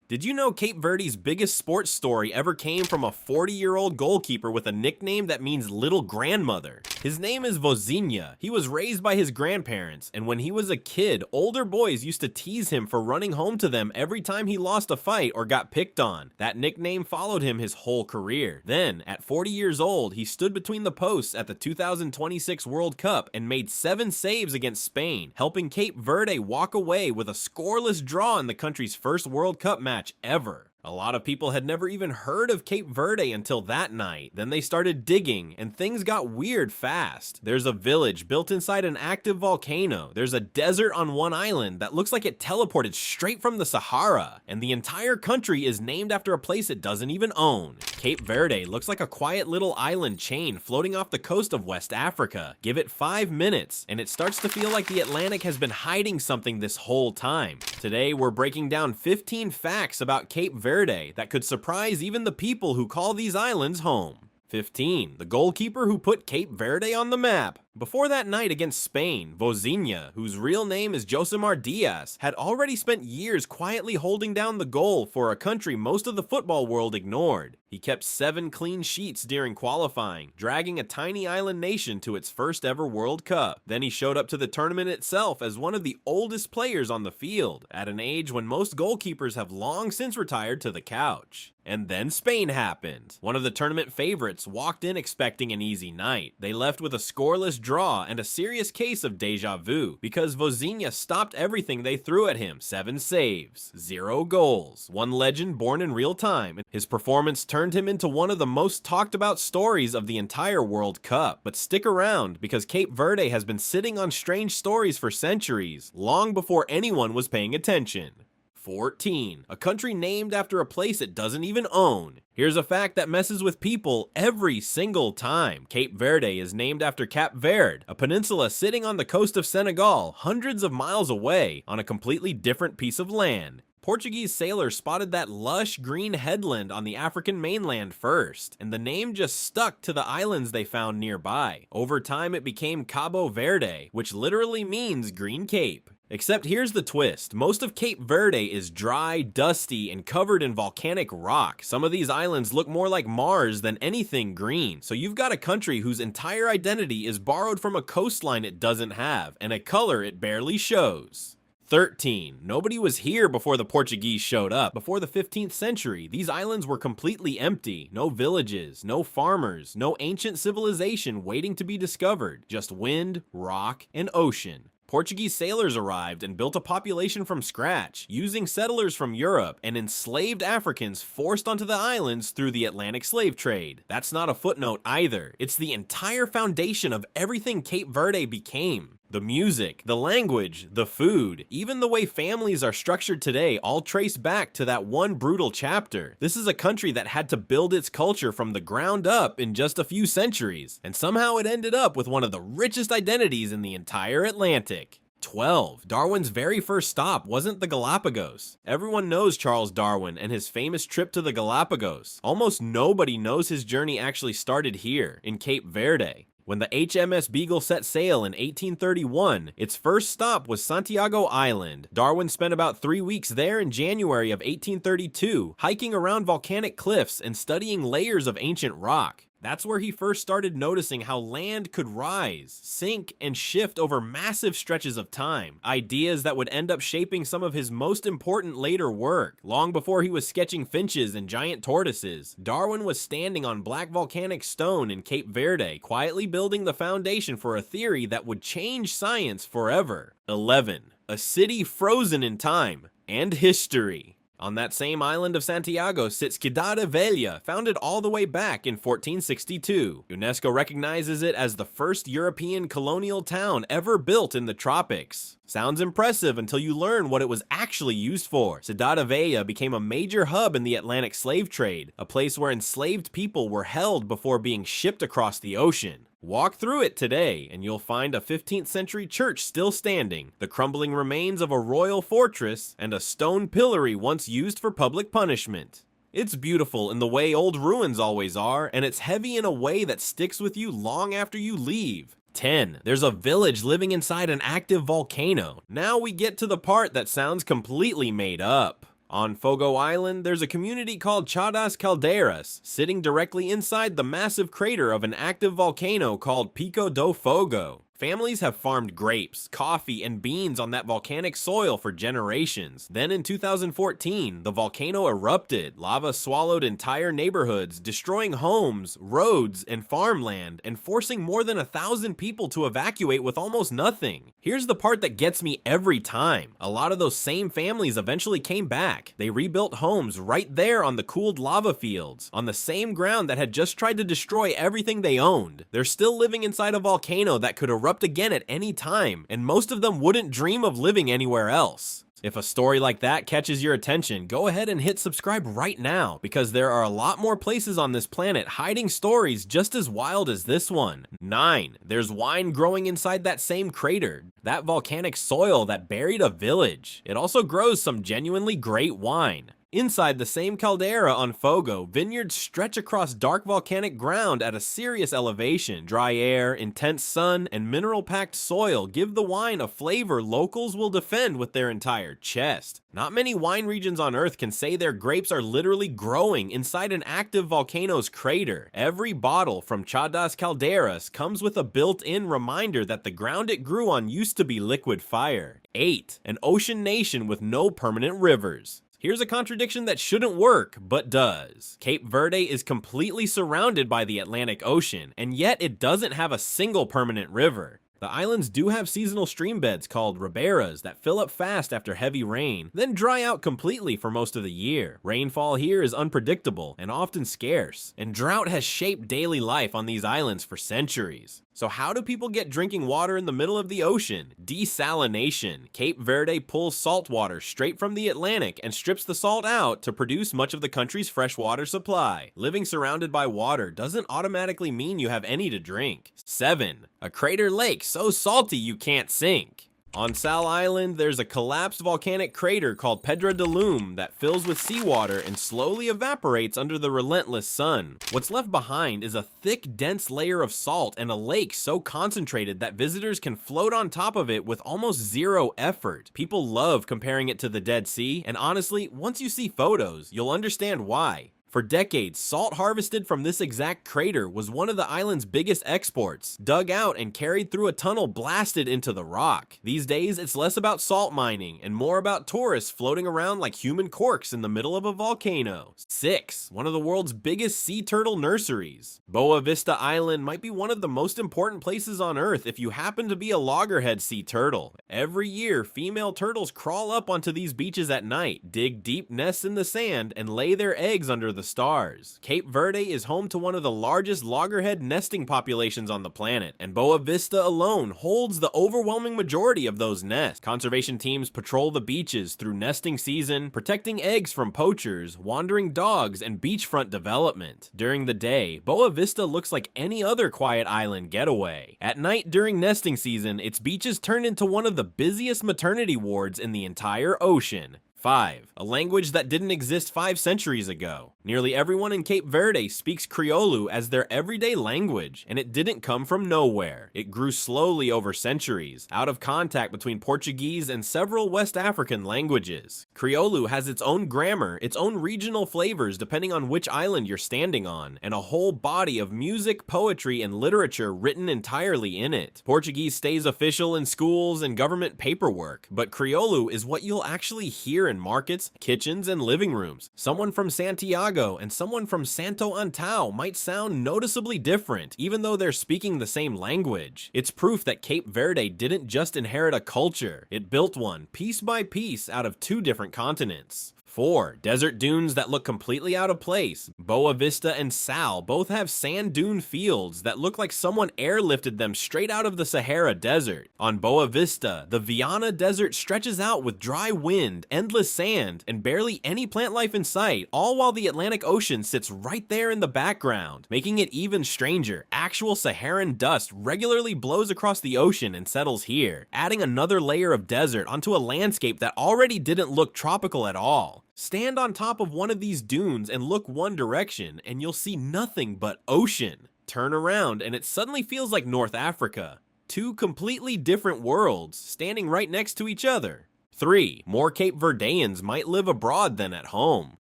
Did you know Cape Verde's biggest sports story ever came from a 40-year-old goalkeeper with a nickname that means little grandmother? His name is Vosinha. He was raised by his grandparents, and when he was a kid, older boys used to tease him for running home to them every time he lost a fight or got picked on. That nickname followed him his whole career. Then, at 40 years old, he stood between the posts at the 2026 World Cup and made 7 saves against Spain, helping Cape Verde walk away with a scoreless draw in the country's first World Cup match ever. A lot of people had never even heard of Cape Verde until that night. Then they started digging, and things got weird fast. There's a village built inside an active volcano. There's a desert on one island that looks like it teleported straight from the Sahara. And the entire country is named after a place it doesn't even own. Cape Verde looks like a quiet little island chain floating off the coast of West Africa. Give it 5 minutes, and it starts to feel like the Atlantic has been hiding something this whole time. Today, we're breaking down 15 facts about Cape Verde that could surprise even the people who call these islands home. 15. The goalkeeper who put Cape Verde on the map. Before that night against Spain, Vosinha, whose real name is Josimar Diaz, had already spent years quietly holding down the goal for a country most of the football world ignored. He kept 7 clean sheets during qualifying, dragging a tiny island nation to its first ever World Cup. Then he showed up to the tournament itself as one of the oldest players on the field, at an age when most goalkeepers have long since retired to the couch. And then Spain happened. One of the tournament favorites walked in expecting an easy night. They left with a scoreless draw and a serious case of deja vu, because Vosinha stopped everything they threw at him. 7 saves, 0 goals, one legend born in real time. His performance turned him into one of the most talked about stories of the entire World Cup. But stick around, because Cape Verde has been sitting on strange stories for centuries, long before anyone was paying attention. 14. A country named after a place it doesn't even own. Here's a fact that messes with people every single time. Cape Verde is named after Cape Verde, a peninsula sitting on the coast of Senegal, hundreds of miles away, on a completely different piece of land. Portuguese sailors spotted that lush green headland on the African mainland first, and the name just stuck to the islands they found nearby. Over time, it became Cabo Verde, which literally means Green Cape. Except here's the twist. Most of Cape Verde is dry, dusty, and covered in volcanic rock. Some of these islands look more like Mars than anything green. So you've got a country whose entire identity is borrowed from a coastline it doesn't have, and a color it barely shows. 13. Nobody was here before the Portuguese showed up. Before the 15th century, these islands were completely empty. No villages, no farmers, no ancient civilization waiting to be discovered. Just wind, rock, and ocean. Portuguese sailors arrived and built a population from scratch, using settlers from Europe and enslaved Africans forced onto the islands through the Atlantic slave trade. That's not a footnote either. It's the entire foundation of everything Cape Verde became. The music, the language, the food, even the way families are structured today all trace back to that one brutal chapter. This is a country that had to build its culture from the ground up in just a few centuries, and somehow it ended up with one of the richest identities in the entire Atlantic. 12. Darwin's very first stop wasn't the Galapagos. Everyone knows Charles Darwin and his famous trip to the Galapagos. Almost nobody knows his journey actually started here, in Cape Verde. When the HMS Beagle set sail in 1831, its first stop was Santiago Island. Darwin spent about 3 weeks there in January of 1832, hiking around volcanic cliffs and studying layers of ancient rock. That's where he first started noticing how land could rise, sink, and shift over massive stretches of time. Ideas that would end up shaping some of his most important later work. Long before he was sketching finches and giant tortoises, Darwin was standing on black volcanic stone in Cape Verde, quietly building the foundation for a theory that would change science forever. 11. A city frozen in time and history. On that same island of Santiago sits Cidade Velha, founded all the way back in 1462. UNESCO recognizes it as the first European colonial town ever built in the tropics. Sounds impressive until you learn what it was actually used for. Cidade Velha became a major hub in the Atlantic slave trade, a place where enslaved people were held before being shipped across the ocean. Walk through it today, and you'll find a 15th century church still standing, the crumbling remains of a royal fortress, and a stone pillory once used for public punishment. It's beautiful in the way old ruins always are, and it's heavy in a way that sticks with you long after you leave. 10. There's a village living inside an active volcano. Now we get to the part that sounds completely made up. On Fogo Island, there's a community called Chadas Calderas, sitting directly inside the massive crater of an active volcano called Pico do Fogo. Families have farmed grapes, coffee, and beans on that volcanic soil for generations. Then in 2014, the volcano erupted. Lava swallowed entire neighborhoods, destroying homes, roads, and farmland, and forcing more than 1,000 people to evacuate with almost nothing. Here's the part that gets me every time. A lot of those same families eventually came back. They rebuilt homes right there on the cooled lava fields, on the same ground that had just tried to destroy everything they owned. They're still living inside a volcano that could erupt again at any time, and most of them wouldn't dream of living anywhere else. If a story like that catches your attention, go ahead and hit subscribe right now, because there are a lot more places on this planet hiding stories just as wild as this one. 9. There's wine growing inside that same crater, that volcanic soil that buried a village. It also grows some genuinely great wine. Inside the same caldera on Fogo, vineyards stretch across dark volcanic ground at a serious elevation. Dry air, intense sun, and mineral-packed soil give the wine a flavor locals will defend with their entire chest. Not many wine regions on Earth can say their grapes are literally growing inside an active volcano's crater. Every bottle from Chadas Calderas comes with a built-in reminder that the ground it grew on used to be liquid fire. 8. An ocean nation with no permanent rivers. Here's a contradiction that shouldn't work, but does. Cape Verde is completely surrounded by the Atlantic Ocean, and yet it doesn't have a single permanent river. The islands do have seasonal stream beds called ribeiras that fill up fast after heavy rain, then dry out completely for most of the year. Rainfall here is unpredictable and often scarce, and drought has shaped daily life on these islands for centuries. So how do people get drinking water in the middle of the ocean? Desalination. Cape Verde pulls salt water straight from the Atlantic and strips the salt out to produce much of the country's freshwater supply. Living surrounded by water doesn't automatically mean you have any to drink. 7. A crater lake so salty you can't sink. On Sal Island, there's a collapsed volcanic crater called Pedra de Lume that fills with seawater and slowly evaporates under the relentless sun. What's left behind is a thick, dense layer of salt and a lake so concentrated that visitors can float on top of it with almost zero effort. People love comparing it to the Dead Sea, and honestly, once you see photos, you'll understand why. For decades, salt harvested from this exact crater was one of the island's biggest exports, dug out and carried through a tunnel blasted into the rock. These days, it's less about salt mining and more about tourists floating around like human corks in the middle of a volcano. 6. One of the world's biggest sea turtle nurseries. Boa Vista Island might be one of the most important places on Earth if you happen to be a loggerhead sea turtle. Every year, female turtles crawl up onto these beaches at night, dig deep nests in the sand, and lay their eggs under the stars. Cape Verde is home to one of the largest loggerhead nesting populations on the planet, and Boa Vista alone holds the overwhelming majority of those nests. Conservation teams patrol the beaches through nesting season, protecting eggs from poachers, wandering dogs, and beachfront development. During the day, Boa Vista looks like any other quiet island getaway. At night during nesting season, its beaches turn into one of the busiest maternity wards in the entire ocean. 5. A language that didn't exist 5 centuries ago. Nearly everyone in Cape Verde speaks Crioulo as their everyday language, and it didn't come from nowhere. It grew slowly over centuries, out of contact between Portuguese and several West African languages. Crioulo has its own grammar, its own regional flavors depending on which island you're standing on, and a whole body of music, poetry, and literature written entirely in it. Portuguese stays official in schools and government paperwork, but Crioulo is what you'll actually hear in markets, kitchens, and living rooms. Someone from Santiago and someone from Santo Antão might sound noticeably different, even though they're speaking the same language. It's proof that Cape Verde didn't just inherit a culture, it built one, piece by piece, out of 2 different continents. 4. Desert dunes that look completely out of place. Boa Vista and Sal both have sand dune fields that look like someone airlifted them straight out of the Sahara Desert. On Boa Vista, the Viana Desert stretches out with dry wind, endless sand, and barely any plant life in sight, all while the Atlantic Ocean sits right there in the background. Making it even stranger, actual Saharan dust regularly blows across the ocean and settles here, adding another layer of desert onto a landscape that already didn't look tropical at all. Stand on top of one of these dunes and look one direction, and you'll see nothing but ocean. Turn around, and it suddenly feels like North Africa. 2 completely different worlds, standing right next to each other. 3. More Cape Verdeans might live abroad than at home.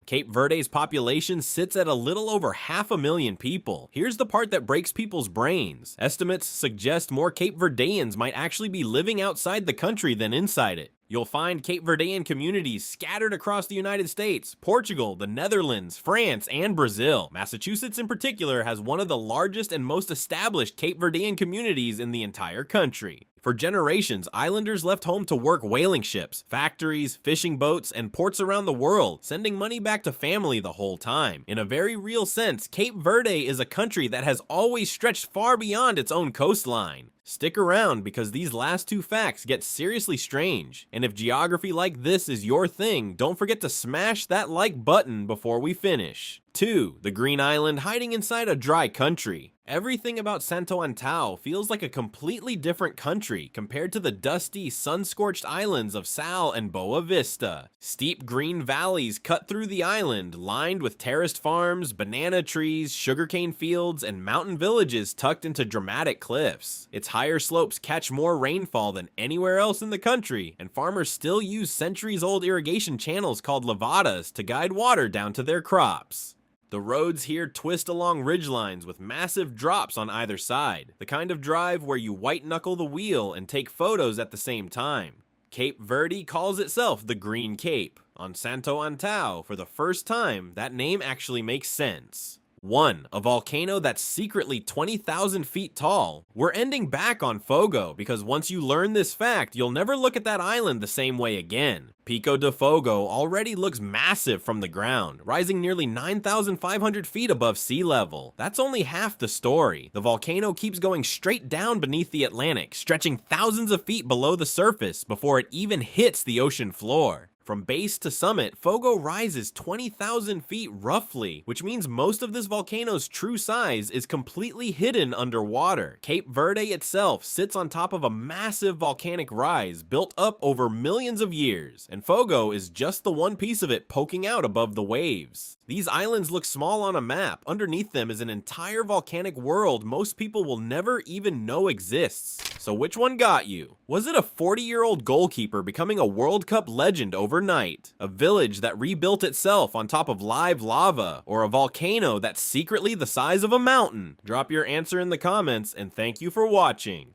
Cape Verde's population sits at a little over 500,000 people. Here's the part that breaks people's brains. Estimates suggest more Cape Verdeans might actually be living outside the country than inside it. You'll find Cape Verdean communities scattered across the United States, Portugal, the Netherlands, France, and Brazil. Massachusetts in particular has one of the largest and most established Cape Verdean communities in the entire country. For generations, islanders left home to work whaling ships, factories, fishing boats, and ports around the world, sending money back to family the whole time. In a very real sense, Cape Verde is a country that has always stretched far beyond its own coastline. Stick around because these last two facts get seriously strange. And if geography like this is your thing, don't forget to smash that like button before we finish. 2. The Green Island hiding inside a dry country. Everything about Santo Antão feels like a completely different country compared to the dusty, sun-scorched islands of Sal and Boa Vista. Steep green valleys cut through the island, lined with terraced farms, banana trees, sugarcane fields, and mountain villages tucked into dramatic cliffs. Its higher slopes catch more rainfall than anywhere else in the country, and farmers still use centuries-old irrigation channels called levadas to guide water down to their crops. The roads here twist along ridgelines with massive drops on either side, the kind of drive where you white-knuckle the wheel and take photos at the same time. Cape Verde calls itself the Green Cape. On Santo Antão, for the first time, that name actually makes sense. 1. A volcano that's secretly 20,000 feet tall. We're ending back on Fogo because once you learn this fact, you'll never look at that island the same way again. Pico de Fogo already looks massive from the ground, rising nearly 9,500 feet above sea level. That's only half the story. The volcano keeps going straight down beneath the Atlantic, stretching thousands of feet below the surface before it even hits the ocean floor. From base to summit, Fogo rises 20,000 feet roughly, which means most of this volcano's true size is completely hidden underwater. Cape Verde itself sits on top of a massive volcanic rise built up over millions of years, and Fogo is just the one piece of it poking out above the waves. These islands look small on a map. Underneath them is an entire volcanic world most people will never even know exists. So which one got you? Was it a 40-year-old goalkeeper becoming a World Cup legend overnight? A village that rebuilt itself on top of live lava? Or a volcano that's secretly the size of a mountain? Drop your answer in the comments, and thank you for watching.